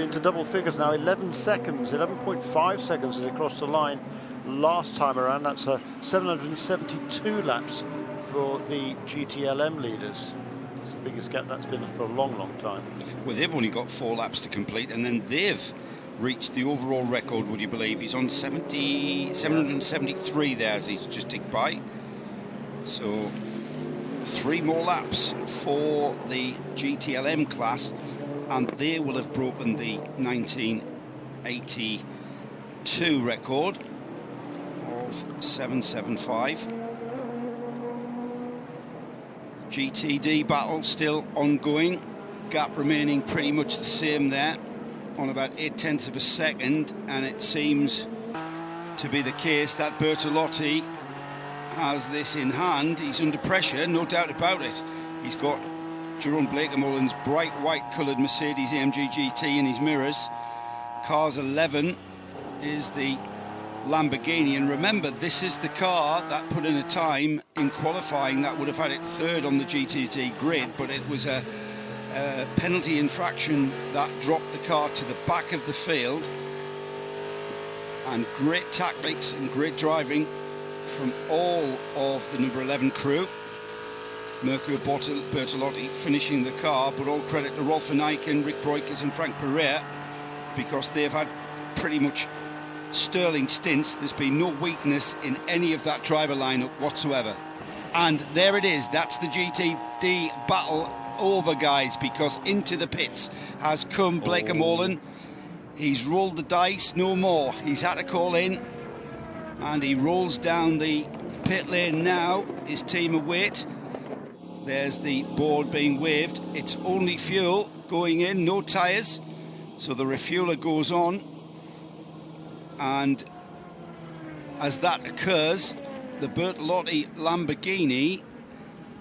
into double figures now. 11 seconds, 11.5 seconds as he crossed the line last time around. That's 772 laps for the GTLM leaders. It's the biggest gap that's been for a long, long time. Well, they've only got 4 laps to complete, and then they've reached the overall record, would you believe? He's on 773 there as he's just ticked by. So 3 more laps for the GTLM class, and they will have broken the 1982 record of 775. GTD battle still ongoing, gap remaining pretty much the same there, on about 0.8 of a second, and it seems to be the case that Bertolotti has this in hand. He's under pressure, no doubt about it. He's got Jerome Blakemollen's bright white coloured Mercedes AMG GT in his mirrors. Cars 11 is the Lamborghini, and remember, this is the car that put in a time in qualifying that would have had it third on the GTD grid, but it was a penalty infraction that dropped the car to the back of the field. And great tactics and great driving from all of the number 11 crew. Mirko Bertolotti finishing the car, but all credit to Rolf van Eycken, Rick Breukers and Frank Pereira, because they've had pretty much sterling stints. There's been no weakness in any of that driver lineup whatsoever. And there it is, that's the GTD battle over, guys, because into the pits has come Blakemollen. He's rolled the dice, no more. He's had to call in, and he rolls down the pit lane now. His team await. There's the board being waved. It's only fuel going in, no tyres. So the refueler goes on. And as that occurs, the Bertolotti Lamborghini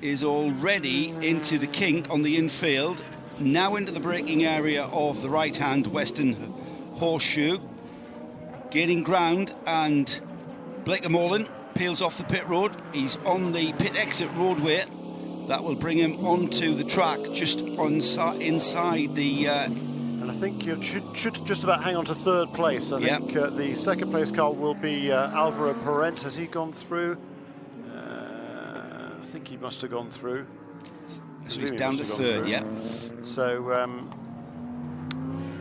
is already into the kink on the infield, now into the braking area of the right-hand western horseshoe, gaining ground, and Blakemollen peels off the pit road. He's on the pit exit roadway. That will bring him onto the track just inside the... And I think you should just about hang on to third place. I think the second place car will be Alvaro Parent. Has he gone through? I think he must have gone through. So he's down to third, yeah. So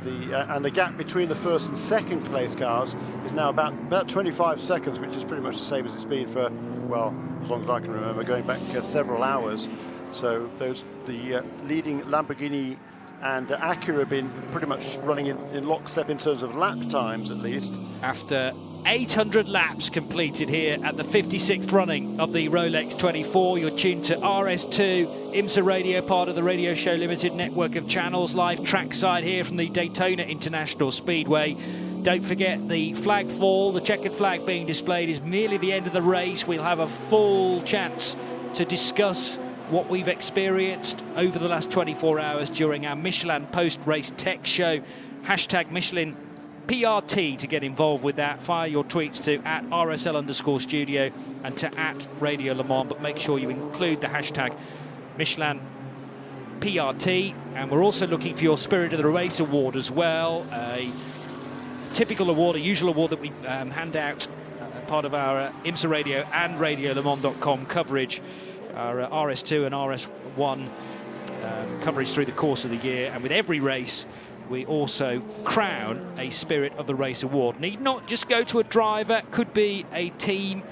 and the gap between the first and second place cars is now about 25 seconds, which is pretty much the same as it's been for, well, as long as I can remember, going back several hours. So the leading Lamborghini and Acura have been pretty much running in lockstep in terms of lap times, at least. After 800 laps completed here at the 56th running of the Rolex 24. You're tuned to RS2, IMSA Radio, part of the Radio Show Limited network of channels, live trackside here from the Daytona International Speedway. Don't forget the flag fall, the checkered flag being displayed is merely the end of the race. We'll have a full chance to discuss what we've experienced over the last 24 hours during our Michelin post-race tech show. Hashtag Michelin PRT to get involved with that. Fire your tweets to @RSL_studio and to @Radio Le Mans, but make sure you include the hashtag Michelin PRT. And we're also looking for your Spirit of the Race award as well, a typical award, a usual award that we hand out part of our IMSA Radio and RadioLeMans.com coverage, our RS2 and RS1 coverage through the course of the year. And with every race we also crown a Spirit of the Race award. Need not just go to a driver, could be a team,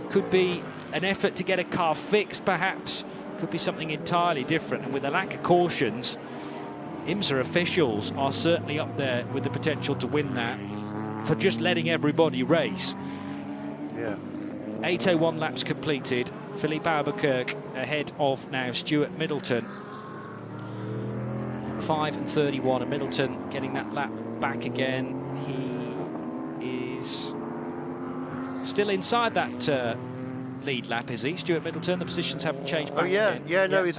could be an effort to get a car fixed perhaps, could be something entirely different. And with the lack of cautions, IMSA officials are certainly up there with the potential to win that for just letting everybody race. Yeah. 8:01 laps completed. Philippe Albuquerque ahead of now Stuart Middleton. 5:31 and Middleton getting that lap back again. He is still inside that lead lap, is he? Stuart Middleton, the positions haven't changed back again. He's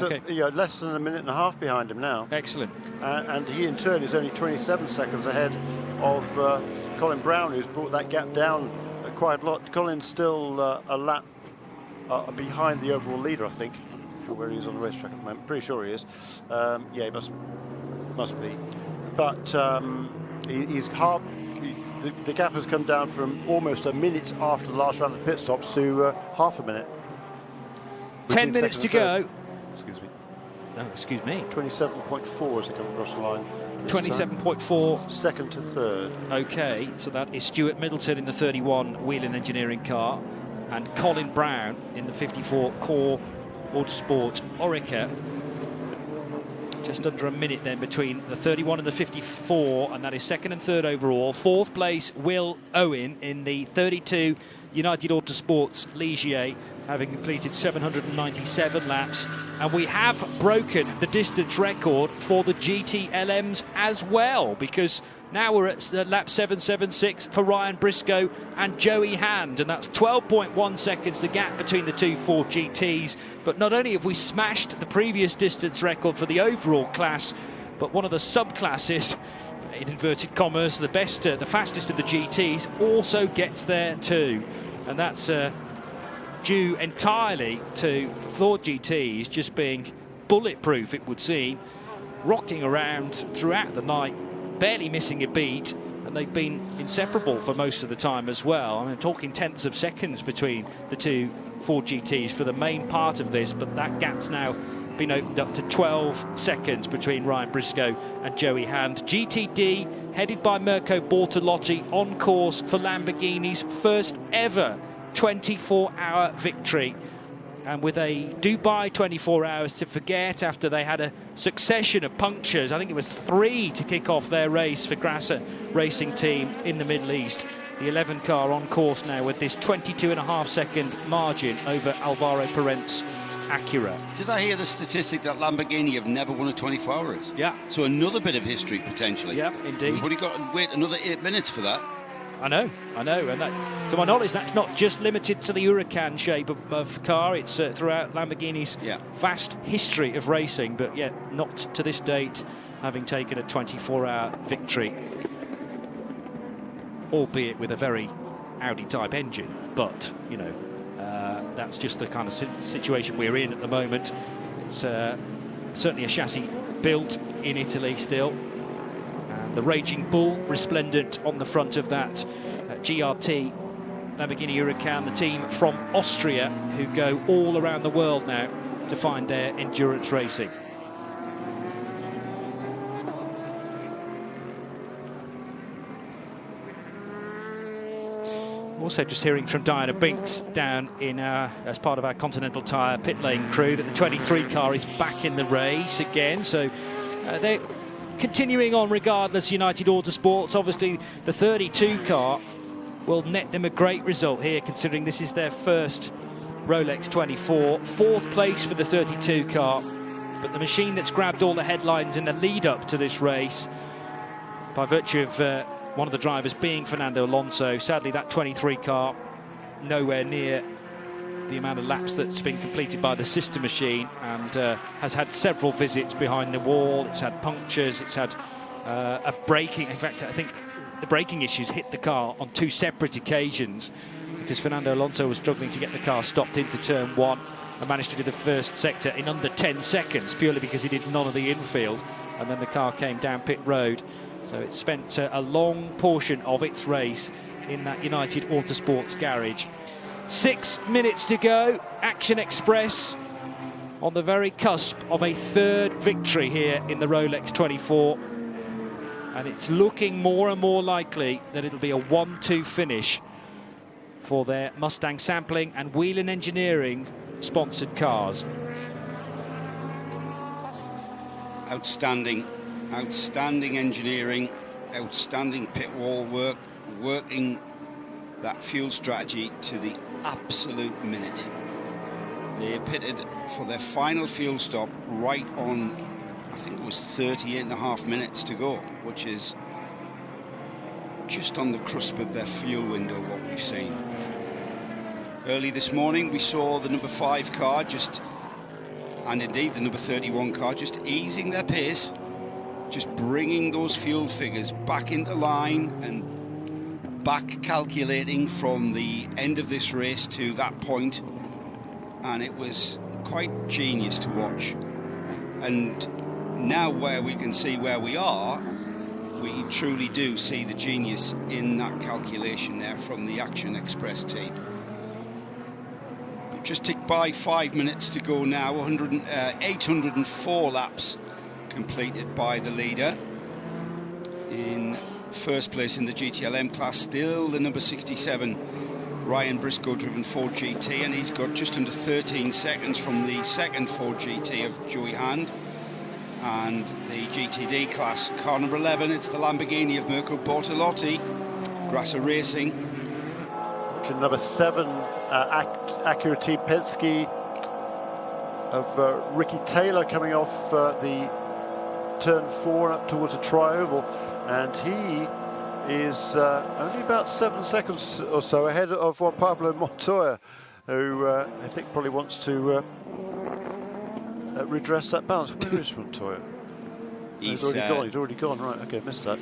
less than a minute and a half behind him now. Excellent. And he in turn is only 27 seconds ahead of Colin Brown, who's brought that gap down quite a lot. Colin's still a lap behind the overall leader, I think. I'm not sure where he is on the racetrack at the moment. Pretty sure he is. Yeah, he must be. but he's half. The gap has come down from almost a minute after the last round of pit stops to half a minute. 10 minutes to go. Excuse me. Oh, excuse me. 27.4 as they come across the line. 27.4. Second to third. Okay, so that is Stuart Middleton in the 31 Wheeling Engineering car and Colin Brown in the 54 Core Autosport Orica. Just under a minute then between the 31 and the 54, and that is second and third overall. Fourth place, Will Owen in the 32 United Autosports Ligier, having completed 797 laps. And we have broken the distance record for the GTLMs as well, because now we're at lap 776 for Ryan Briscoe and Joey Hand, and that's 12.1 seconds the gap between the two Ford GTs. But not only have we smashed the previous distance record for the overall class, but one of the subclasses, in inverted commas, the fastest of the GTs, also gets there too. And that's due entirely to Ford GTs just being bulletproof, it would seem, rocking around throughout the night, barely missing a beat, and they've been inseparable for most of the time as well. I mean, I'm talking tenths of seconds between the two Ford GTs for the main part of this, but that gap's now been opened up to 12 seconds between Ryan Briscoe and Joey Hand. GTD, headed by Mirko Bortolotti, on course for Lamborghini's first ever 24-hour victory, and with a Dubai 24 hours to forget after they had a succession of punctures. I think it was 3 to kick off their race for Grasser Racing Team in the Middle East. The 11 car on course now with this 22.5 second margin over Alvaro Parent's Acura. Did I hear the statistic that Lamborghini have never won a 24 hours? Yeah. So another bit of history potentially. Yeah, indeed. We've only got to wait another 8 minutes for that. I know, and that, to my knowledge, that's not just limited to the Huracan shape of car. It's throughout Lamborghini's vast history of racing, but yet not to this date, having taken a 24-hour victory, albeit with a very Audi-type engine. But you know, that's just the kind of situation we're in at the moment. It's certainly a chassis built in Italy still. The Raging Bull resplendent on the front of that GRT Lamborghini Huracan, the team from Austria who go all around the world now to find their endurance racing. Also just hearing from Diana Binks down in as part of our Continental Tire pit lane crew that the 23 car is back in the race again, so they're continuing on regardless. United Autosports, obviously the 32 car will net them a great result here, considering this is their first Rolex 24. Fourth place for the 32 car, but the machine that's grabbed all the headlines in the lead up to this race, by virtue of one of the drivers being Fernando Alonso. Sadly, that 23 car nowhere near the amount of laps that's been completed by the sister machine, and has had several visits behind the wall. It's had punctures, it's had a braking. In fact, I think the braking issues hit the car on 2 separate occasions, because Fernando Alonso was struggling to get the car stopped into turn 1 and managed to do the first sector in under 10 seconds, purely because he did none of the infield, and then the car came down pit road. So it spent a long portion of its race in that United Autosports garage. 6 minutes to go. Action Express on the very cusp of a third victory here in the Rolex 24. And it's looking more and more likely that it'll be a 1-2 finish for their Mustang Sampling and Wheeling Engineering sponsored cars. Outstanding engineering, outstanding pit wall work, working that fuel strategy to the absolute minute. They pitted for their final fuel stop right on, I think it was 38.5 minutes to go, which is just on the cusp of their fuel window, what we've seen. Early this morning we saw the number 5 car and indeed the number 31 car just easing their pace, just bringing those fuel figures back into line and back calculating from the end of this race to that point, and it was quite genius to watch. And now where we can see where we are, we truly do see the genius in that calculation there from the Action Express team. We've just ticked by 5 minutes to go now. 804 laps completed by the leader. In first place in the GTLM class, still the number 67 Ryan Briscoe driven Ford GT, and he's got just under 13 seconds from the second Ford GT of Joey Hand. And the GTD class, car number 11, it's the Lamborghini of Mirko Bortolotti, Grasser Racing. Watching number 7, Acura Team Penske of Ricky Taylor coming off the turn 4 up towards a tri-oval, and he is only about 7 seconds or so ahead of Juan Pablo Montoya, who I think probably wants to redress that balance. Where is Montoya? He's already gone, right, okay, missed that.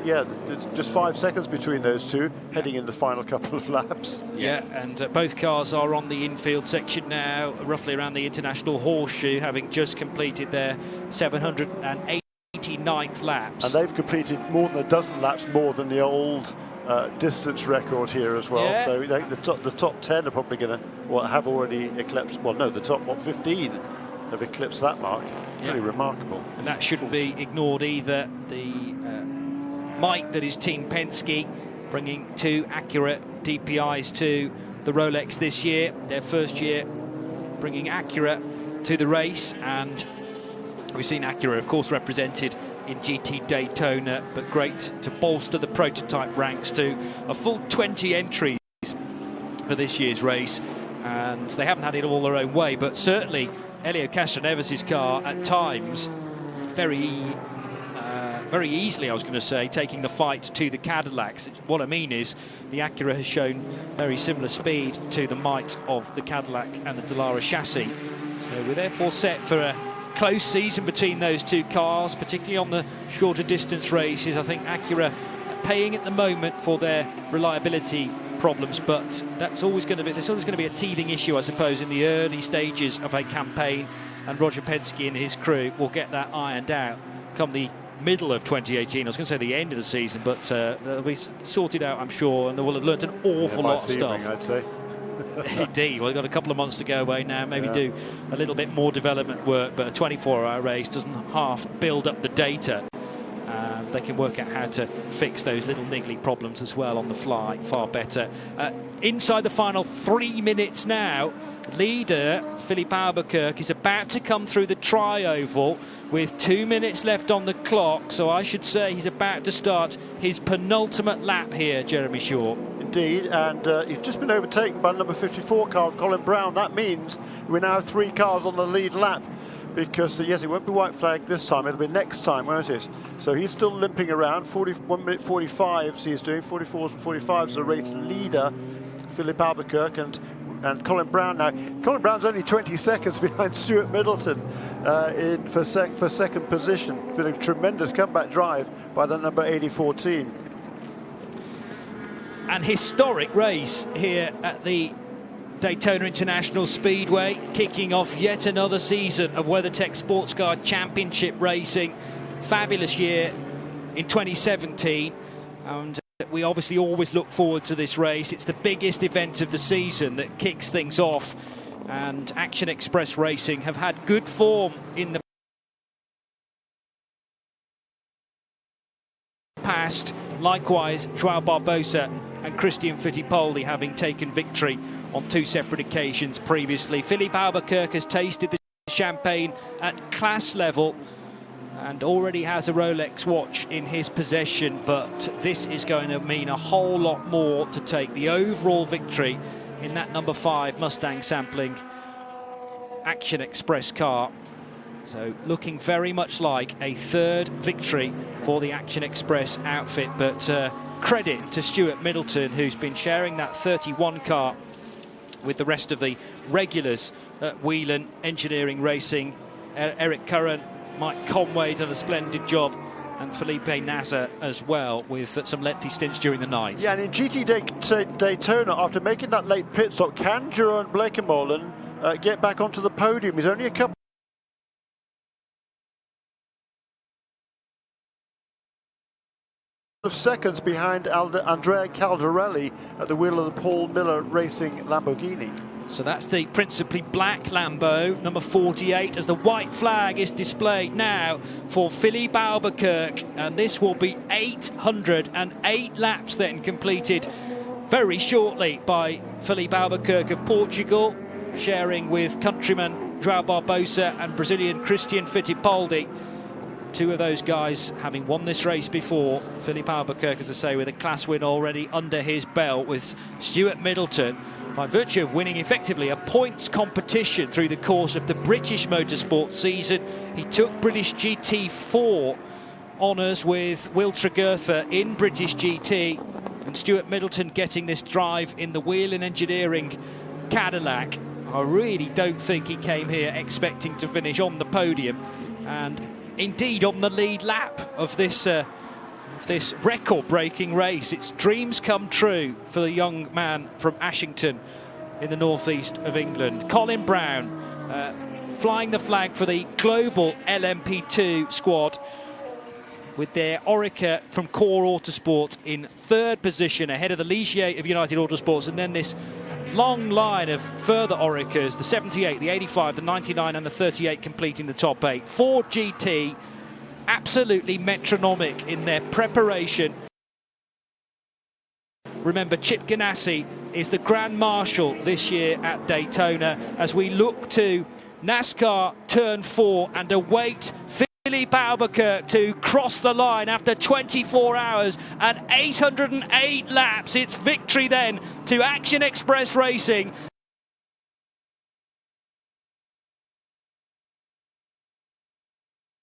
Yeah, it's just 5 seconds between those two, heading in the final couple of laps. Yeah, and both cars are on the infield section now, roughly around the International Horseshoe, having just completed their 789th laps. And they've completed more than a dozen laps more than the old distance record here as well. Yeah. So the top 10 are probably going to have already eclipsed, well, no, the top 15 have eclipsed that mark. Really remarkable. And that shouldn't be ignored either. The might that is Team Penske, bringing 2 Acura DPIs to the Rolex this year, their first year bringing Acura to the race. And we've seen Acura, of course, represented in GT Daytona, but great to bolster the prototype ranks to a full 20 entries for this year's race. And they haven't had it all their own way, but certainly Helio Castroneves' car at times very easily, I was going to say, taking the fight to the Cadillacs. What I mean is the Acura has shown very similar speed to the might of the Cadillac and the Dallara chassis. So we're therefore set for a close season between those two cars, particularly on the shorter distance races. I think Acura paying at the moment for their reliability problems, but there's always going to be a teething issue, I suppose, in the early stages of a campaign, and Roger Penske and his crew will get that ironed out come the middle of 2018. I was going to say the end of the season, but they'll be sorted out, I'm sure, and they will have learnt an awful lot of stuff. I'd say. Indeed. Well, they've got a couple of months to go away now, maybe do a little bit more development work, but a 24-hour race doesn't half build up the data. They can work out how to fix those little niggly problems as well on the fly far better. Inside the final 3 minutes now, leader Philippe Albuquerque is about to come through the tri-oval with 2 minutes left on the clock, so I should say he's about to start his penultimate lap here, Jeremy Shaw. Indeed, and he's just been overtaken by number 54 car of Colin Brown. That means we now have 3 cars on the lead lap, because yes, it won't be white flag this time, it'll be next time, won't it? So he's still limping around. 1 minute 45s he's doing, 44s and 45s, the race leader Philippe Albuquerque, and Colin Brown now. Colin Brown's only 20 seconds behind Stuart Middleton for second position. Been a tremendous comeback drive by the number 84 team. An historic race here at the Daytona International Speedway, kicking off yet another season of WeatherTech Sports Car Championship racing. Fabulous year in 2017, and we obviously always look forward to this race. It's the biggest event of the season that kicks things off, and Action Express Racing have had good form in the past. Likewise, Joao Barbosa and Christian Fittipaldi having taken victory on 2 separate occasions previously. Philippe Albuquerque has tasted the champagne at class level and already has a Rolex watch in his possession, but this is going to mean a whole lot more to take the overall victory in that number 5 Mustang sampling Action Express car. So looking very much like a 3rd victory for the Action Express outfit, but credit to Stuart Middleton, who's been sharing that 31 car with the rest of the regulars at Whelan Engineering Racing. Eric Curran, Mike Conway done a splendid job, and Felipe Nasser as well, with some lengthy stints during the night. Yeah, and in GT Daytona, after making that late pit stop, can Jeroen Blekemolen get back onto the podium? He's only a couple of seconds behind Andrea Caldarelli at the wheel of the Paul Miller Racing Lamborghini. So that's the principally black Lambo, number 48, as the white flag is displayed now for Philippe Albuquerque. And this will be 808 laps then completed very shortly by Philippe Albuquerque of Portugal, sharing with countryman João Barbosa and Brazilian Christian Fittipaldi. Two of those guys having won this race before. Philippe Albuquerque, as I say, with a class win already under his belt, with Stuart Middleton, by virtue of winning effectively a points competition through the course of the British motorsport season. He took British GT4 honours with Will Tregurtha in British GT, and Stuart Middleton getting this drive in the Wheel and Engineering Cadillac. I really don't think he came here expecting to finish on the podium, and indeed on the lead lap of this record-breaking race. It's dreams come true for the young man from Ashington in the northeast of England. Colin Brown flying the flag for the global LMP2 squad, with their Orica from Core Autosport in third position ahead of the Ligier of United Autosports, and then this long line of further Oricas, the 78, the 85, the 99 and the 38 completing the top 8. Ford GT absolutely metronomic in their preparation. Remember, Chip Ganassi is the Grand Marshal this year at Daytona as we look to NASCAR Turn 4 and await Philippe Albuquerque to cross the line after 24 hours and 808 laps. It's victory then to Action Express Racing.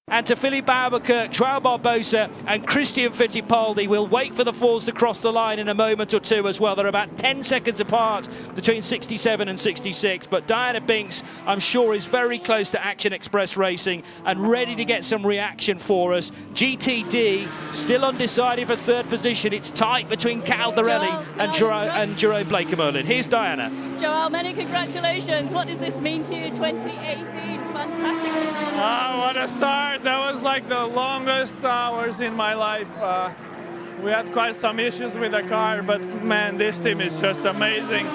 And to Philippe Albuquerque, João Barbosa and Christian Fittipaldi will wait for the Fords to cross the line in a moment or two as well. They're about 10 seconds apart between 67 and 66. But Diana Binks, I'm sure, is very close to Action Express Racing and ready to get some reaction for us. GTD still undecided for third position. It's tight between Caldarelli and Jerome Blake-Merlin. Here's Diana. João, many congratulations. What does this mean to you? 2018, fantastic result. What a start. That was like the longest hours in my life. We had quite some issues with the car, but man, this team is just amazing.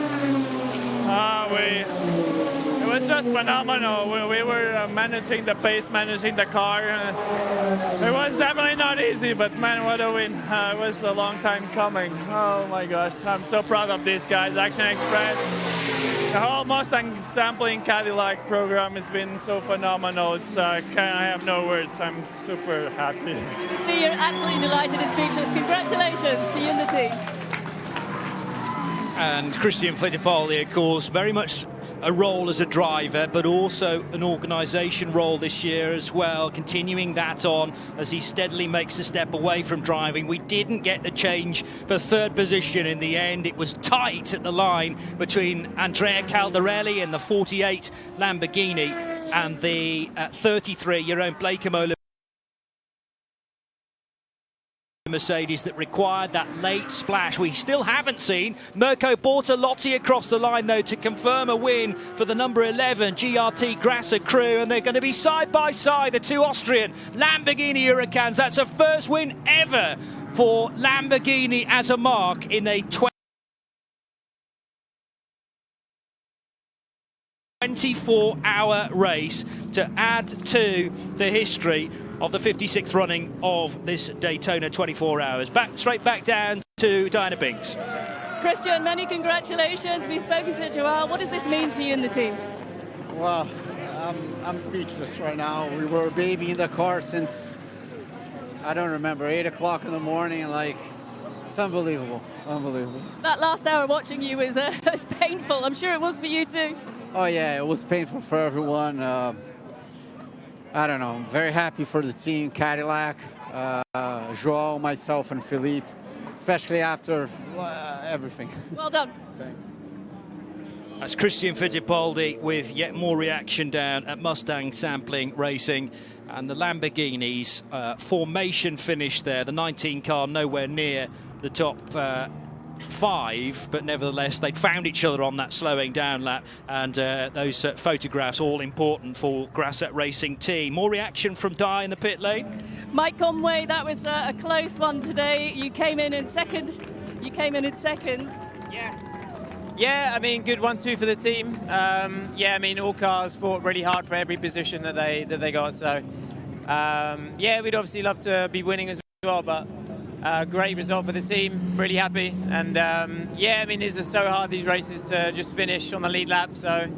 It was just phenomenal. We were managing the pace, managing the car. It was definitely not easy, but man, what a win. It was a long time coming. Oh my gosh, I'm so proud of these guys. Action Express, the whole Mustang sampling Cadillac program has been so phenomenal. It's I have no words. I'm super happy. See, you're absolutely delighted and speechless. Congratulations to you and the team. And Christian Fittipaldi, of course, very much a role as a driver, but also an organisation role this year as well, continuing that on as he steadily makes a step away from driving. We didn't get the change for third position in the end. It was tight at the line between Andrea Caldarelli in the 48 Lamborghini and the 33 Jerome Blake-Merlin Mercedes that required that late splash. We still haven't seen Mirko Bortolotti across the line, though, to confirm a win for the number 11 GRT Grasser crew, and they're going to be side by side, the two Austrian Lamborghini Huracans. That's a first win ever for Lamborghini as a mark in a 24-hour race to add to the history of the 56th running of this Daytona 24 hours. Straight back down to Diana Binks. Christian, many congratulations. We've spoken to João. What does this mean to you and the team? Well, I'm speechless right now. We were babying the car since, I don't remember, 8 o'clock in the morning. Like, it's unbelievable, unbelievable. That last hour watching you was painful. I'm sure it was for you too. Oh yeah, it was painful for everyone. I don't know, I'm very happy for the team, Cadillac, João, myself, and Philippe, especially after everything. Well done. That's Christian Fittipaldi with yet more reaction down at Mustang Sampling Racing. And the Lamborghinis formation finish there. The 19 car nowhere near the top 5, but nevertheless they'd found each other on that slowing down lap, and those photographs all important for Grasset Racing team. More reaction from Di in the pit lane. Mike Conway, that was a close one today. You came in second. Yeah, I mean, good 1-2 for the team. Yeah, I mean, all cars fought really hard for every position that they got. So, yeah, we'd obviously love to be winning as well, but great result for the team. Really happy. And yeah, I mean, these are so hard, these races, to just finish on the lead lap. So,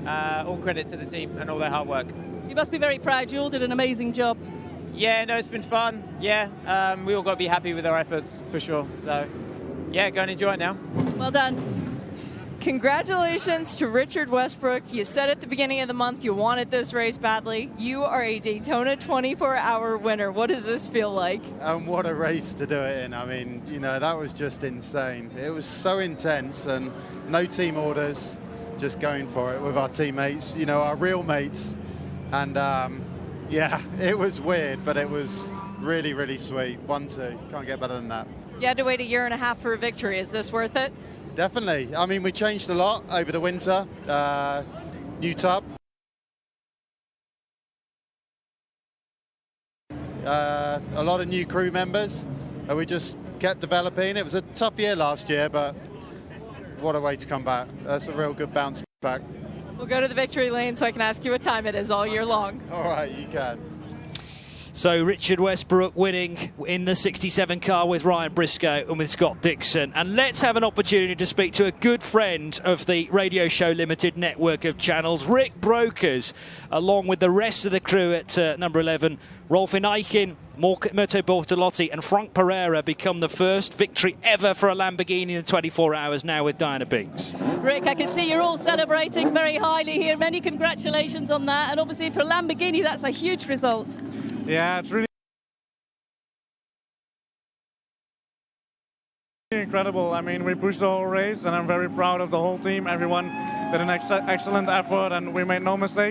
all credit to the team and all their hard work. You must be very proud. You all did an amazing job. Yeah, no, it's been fun. Yeah, we all got to be happy with our efforts for sure. So, yeah, go and enjoy it now. Well done. Congratulations to Richard Westbrook. You said at the beginning of the month you wanted this race badly. You are a Daytona 24-hour winner. What does this feel like? And what a race to do it in. I mean, you know, that was just insane. It was so intense, and no team orders, just going for it with our teammates, you know, our real mates. And yeah, it was weird, but it was really, really sweet. 1-2, can't get better than that. You had to wait a year and a half for a victory. Is this worth it? Definitely. I mean, we changed a lot over the winter. New tub. A lot of new crew members. And we just kept developing. It was a tough year last year, but what a way to come back. That's a real good bounce back. We'll go to the victory lane so I can ask you what time it is all year long. All right, you can. So Richard Westbrook winning in the 67 car with Ryan Briscoe and with Scott Dixon. And let's have an opportunity to speak to a good friend of the Radio Show Limited network of channels, Rick Brokers, along with the rest of the crew at number 11. Rolfin Eichen, Mirto Bortolotti and Frank Pereira become the first victory ever for a Lamborghini in 24 hours now with Diana Binks. Rick, I can see you're all celebrating very highly here. Many congratulations on that. And obviously for a Lamborghini, that's a huge result. Yeah, it's really incredible. I mean, we pushed the whole race, and I'm very proud of the whole team. Everyone did an excellent effort, and we made no mistakes.